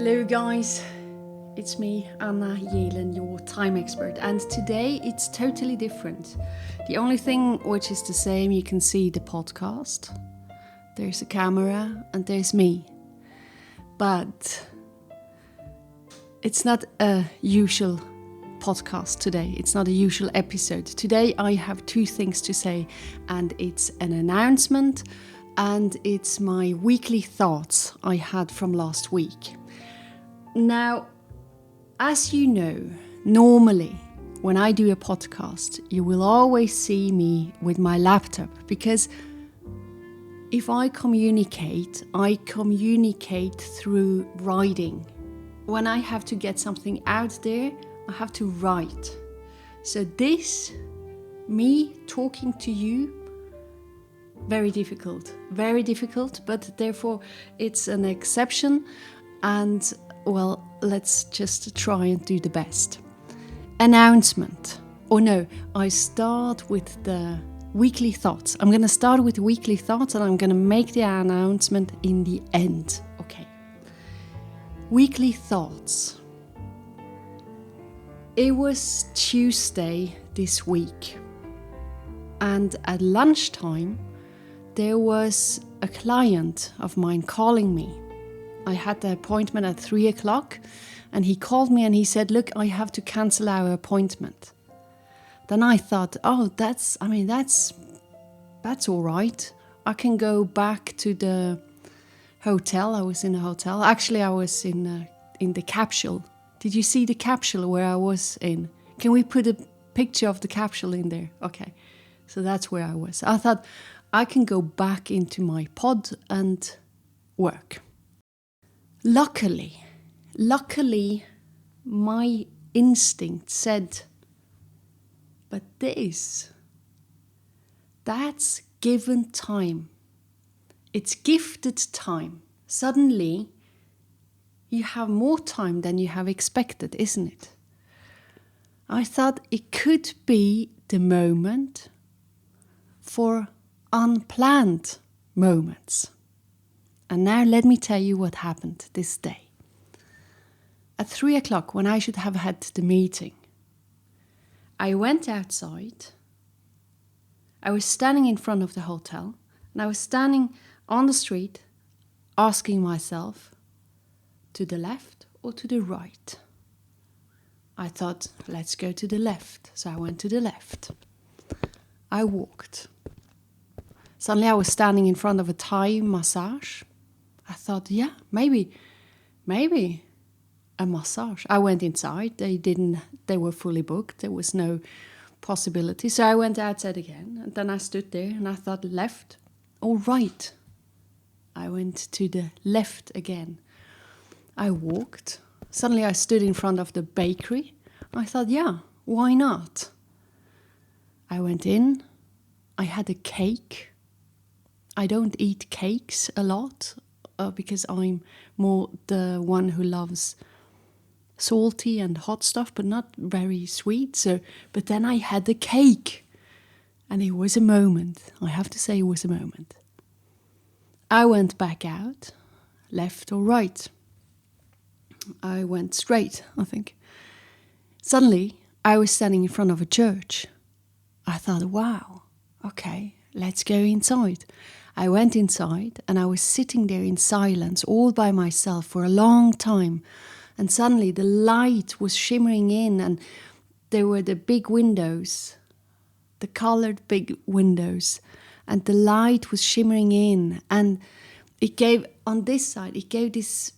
Hello guys, it's me, Anna Jelen, your time expert, and today it's totally different. The only thing which is the same, you can see the podcast, there's a camera and there's me. But it's not a usual podcast today, it's not a usual episode. Today I have two things to say, and it's an announcement and it's my weekly thoughts I had from last week. Now, as you know, normally when I do a podcast, you will always see me with my laptop, because if I communicate through writing. When I have to get something out there, I have to write. So this, me talking to you, very difficult, but therefore it's an exception, and well, let's just try and do the best. Announcement. Oh no, I start with the weekly thoughts. I'm going to start with the weekly thoughts and I'm going to make the announcement in the end. Okay. Weekly thoughts. It was Tuesday this week, and at lunchtime there was a client of mine calling me. I had the appointment at 3 o'clock and he called me and he said, look, I have to cancel our appointment. Then I thought, oh, that's all right. I can go back to the hotel. I was in a hotel. Actually, I was in the capsule. Did you see the capsule where I was in? Can we put a picture of the capsule in there? Okay, so that's where I was. I thought I can go back into my pod and work. Luckily, my instinct said, but that's given time. It's gifted time. Suddenly, you have more time than you have expected, isn't it? I thought it could be the moment for unplanned moments. And now let me tell you what happened this day. At 3 o'clock, when I should have had the meeting, I went outside. I was standing in front of the hotel, and I was standing on the street asking myself, to the left or to the right? I thought, let's go to the left. So I went to the left. I walked. Suddenly I was standing in front of a Thai massage. I thought, yeah, maybe a massage. I went inside. They were fully booked. There was no possibility. So I went outside again. And then I stood there and I thought, left or right? I went to the left again. I walked. Suddenly I stood in front of the bakery. I thought, yeah, why not? I went in. I had a cake. I don't eat cakes a lot because I'm more the one who loves salty and hot stuff, but not very sweet. But then I had the cake, and it was a moment. I have to say, it was a moment. I went back out, left or right. I went straight, I think. Suddenly, I was standing in front of a church. I thought, wow, okay, let's go inside. I went inside and I was sitting there in silence all by myself for a long time. And suddenly the light was shimmering in, and there were the big windows, the colored big windows, and the light was shimmering in, and it gave, on this side, it gave this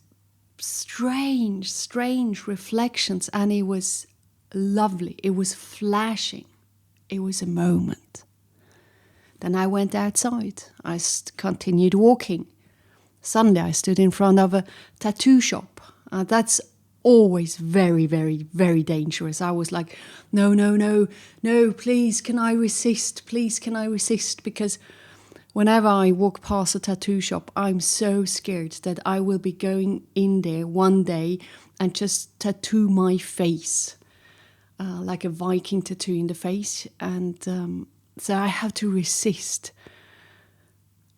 strange reflections, and it was lovely. It was flashing. It was a moment. Then I went outside. I continued walking. Suddenly I stood in front of a tattoo shop. That's always very, very, very dangerous. I was like, no, please, can I resist? Please, can I resist? Because whenever I walk past a tattoo shop, I'm so scared that I will be going in there one day and just tattoo my face, like a Viking tattoo in the face. And so I have to resist.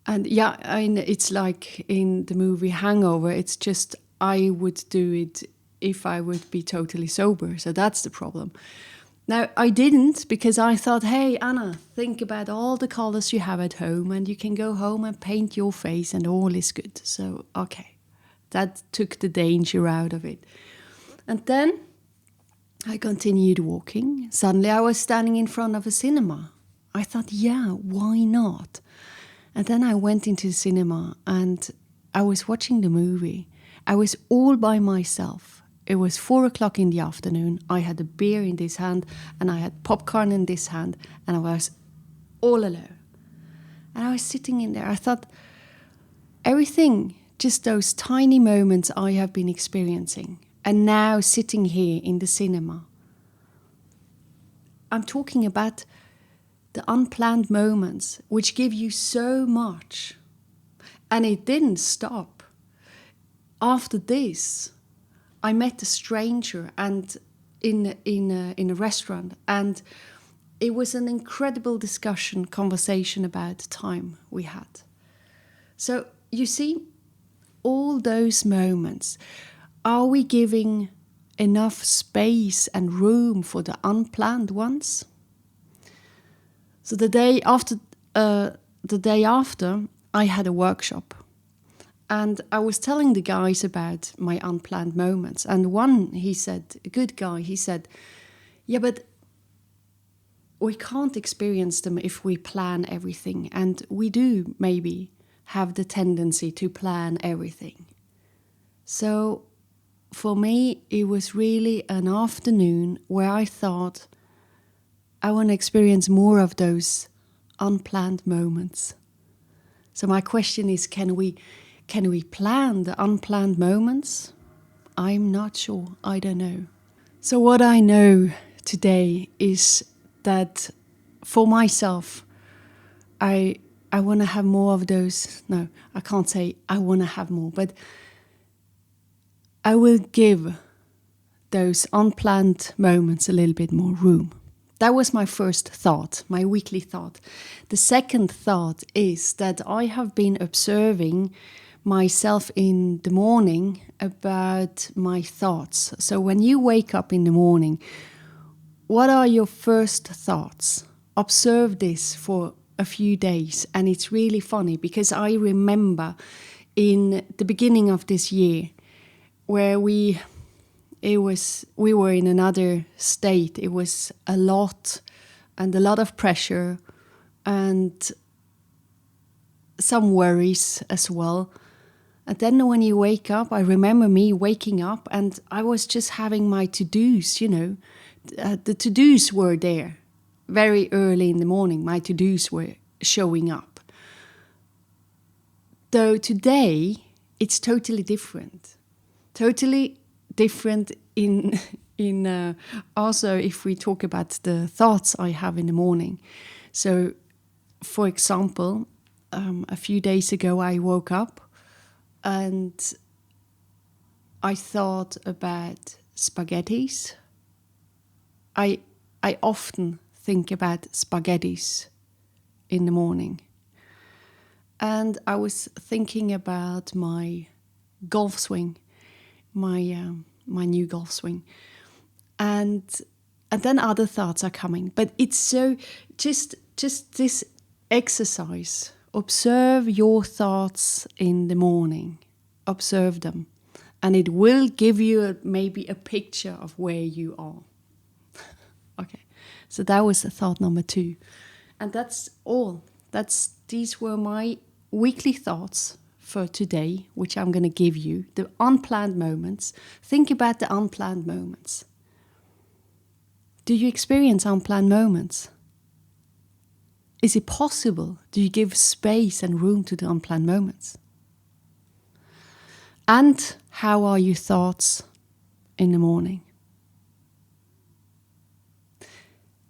And yeah, it's like in the movie Hangover, it's just I would do it if I would be totally sober. So that's the problem. Now, I didn't, because I thought, hey, Anna, think about all the colors you have at home, and you can go home and paint your face and all is good. So, okay, that took the danger out of it. And then I continued walking. Suddenly I was standing in front of a cinema. I thought, yeah, why not? And then I went into the cinema and I was watching the movie. I was all by myself. It was 4:00 in the afternoon. I had a beer in this hand and I had popcorn in this hand, and I was all alone. And I was sitting in there. I thought, everything, just those tiny moments I have been experiencing, and now sitting here in the cinema. I'm talking about the unplanned moments which give you so much. And it didn't stop. After this, I met a stranger and in a restaurant, and it was an incredible conversation about the time we had. So you see, all those moments, are we giving enough space and room for the unplanned ones? So the day after, I had a workshop. And I was telling the guys about my unplanned moments. And one, he said, a good guy, he said, yeah, but we can't experience them if we plan everything. And we do maybe have the tendency to plan everything. So for me, it was really an afternoon where I thought, I want to experience more of those unplanned moments. So my question is, can we plan the unplanned moments? I'm not sure. I don't know. So what I know today is that for myself, I want to have more of those. No, I can't say I want to have more, but I will give those unplanned moments a little bit more room. That was my first thought, my weekly thought. The second thought is that I have been observing myself in the morning about my thoughts. So when you wake up in the morning, what are your first thoughts? Observe this for a few days. And it's really funny because I remember in the beginning of this year where we were in another state. It was a lot of pressure and some worries as well. And then when you wake up, I remember me waking up and I was just having my to-dos, the to-dos were there very early in the morning. My to-dos were showing up. Though today, it's totally different. Totally different in also if we talk about the thoughts I have in the morning. So, for example, a few days ago I woke up and I thought about spaghettis. I often think about spaghettis in the morning. And I was thinking about my golf swing, my new golf swing. And then other thoughts are coming. But it's so, just this exercise. Observe your thoughts in the morning. Observe them. And it will give you maybe a picture of where you are. Okay, so that was thought number 2. And that's all. These were my weekly thoughts for today, which I'm going to give you. The unplanned moments. Think about the unplanned moments. Do you experience unplanned moments? Is it possible? Do you give space and room to the unplanned moments? And how are your thoughts in the morning?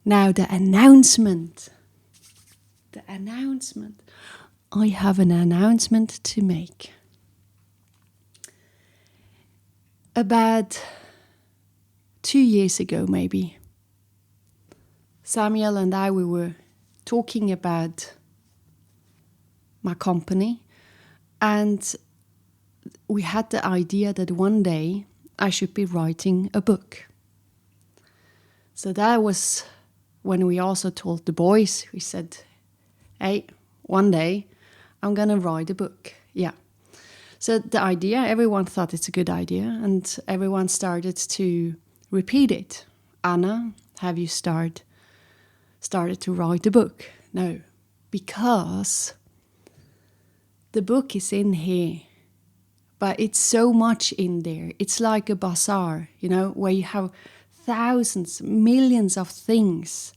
Now the announcement. The announcement. I have an announcement to make. About 2 years ago, maybe, Samuel and I, we were talking about my company, and we had the idea that one day I should be writing a book. So that was when we also told the boys, we said, hey, one day I'm going to write a book. Yeah. So the idea, everyone thought it's a good idea, and everyone started to repeat it. Anna, have you started to write a book? No, because the book is in here, but it's so much in there. It's like a bazaar, where you have thousands, millions of things,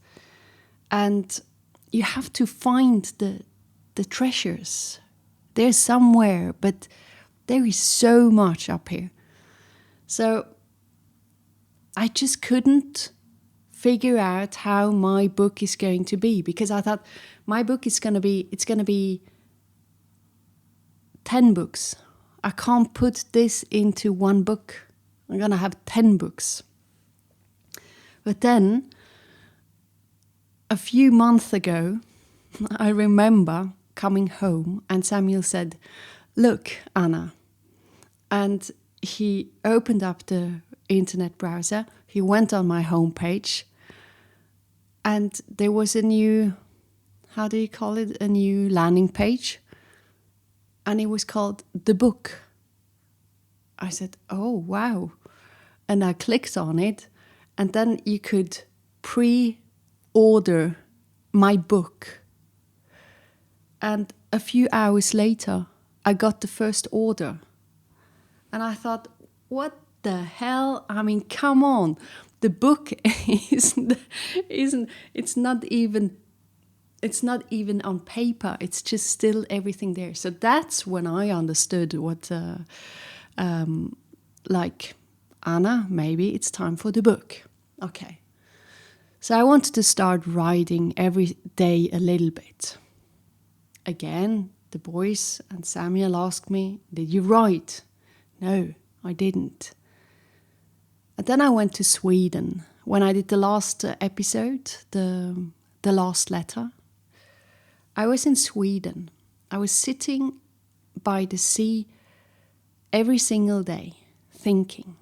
and you have to find the treasures. They're somewhere, but there is so much up here. So I just couldn't figure out how my book is going to be, because I thought my book is going to be 10 books. I can't put this into one book. I'm going to have 10 books. But then, a few months ago, I remember coming home and Samuel said, look, Anna. And he opened up the internet browser. He went on my homepage. And there was a new, how do you call it? A new landing page. And it was called The Book. I said, oh, wow. And I clicked on it. And then you could pre-order my book. And a few hours later, I got the first order. And I thought, what the hell? I mean, come on. The book it's not even on paper. It's just still everything there. So that's when I understood what, Anna, maybe it's time for the book. Okay. So I wanted to start writing every day a little bit. Again, the boys and Samuel asked me, did you write? No, I didn't. And then I went to Sweden. When I did the last episode, the last letter, I was in Sweden. I was sitting by the sea every single day, thinking.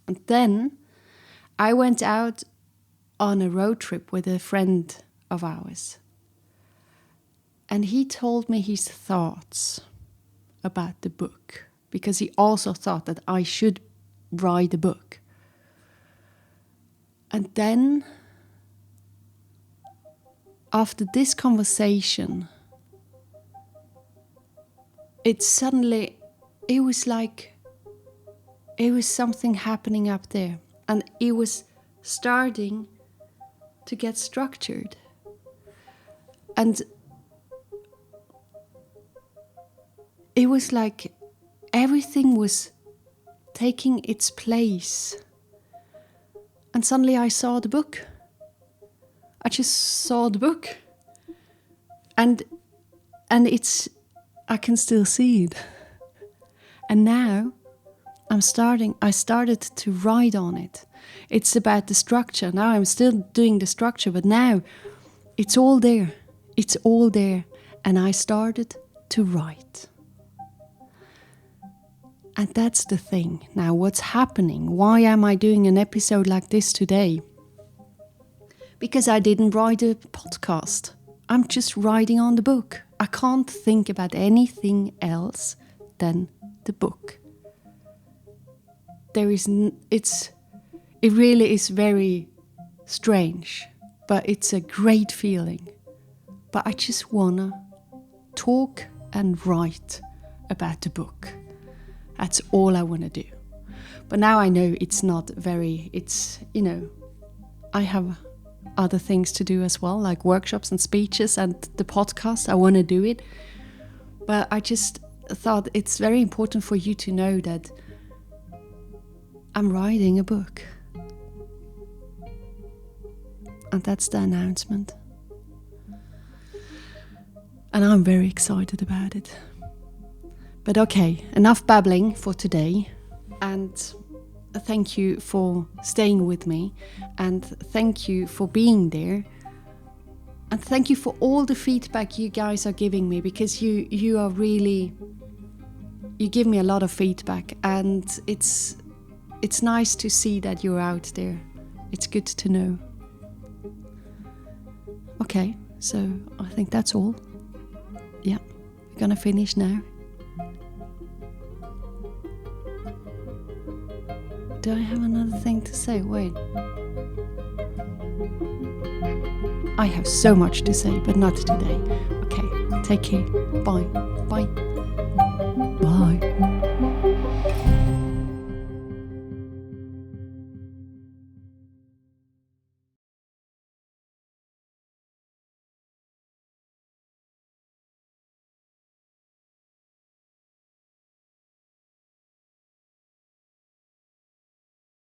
And then I went out on a road trip with a friend of ours. And he told me his thoughts about the book, because he also thought that I should write a book. And then, after this conversation, it was like, it was something happening up there. And it was starting to get structured. And it was like everything was taking its place. And suddenly I saw the book. I just saw the book. And I can still see it. And now I started to write on it. It's about the structure. Now I'm still doing the structure, but now it's all there. It's all there. And I started to write. And that's the thing. Now, what's happening? Why am I doing an episode like this today? Because I didn't write a podcast. I'm just writing on the book. I can't think about anything else than the book. It really is very strange, but it's a great feeling. But I just wanna talk and write about the book. That's all I want to do. But now I know I have other things to do as well, like workshops and speeches and the podcast. I want to do it. But I just thought it's very important for you to know that I'm writing a book. And that's the announcement. And I'm very excited about it. But okay, enough babbling for today, and thank you for staying with me, and thank you for being there And thank you for all the feedback you guys are giving me, because you are really, you give me a lot of feedback, and it's nice to see that you're out there. It's good to know. Okay, so I think that's all. Yeah, we're gonna finish now. Do I have another thing to say? Wait. I have so much to say, but not today. Okay, take care. Bye. Bye. Bye.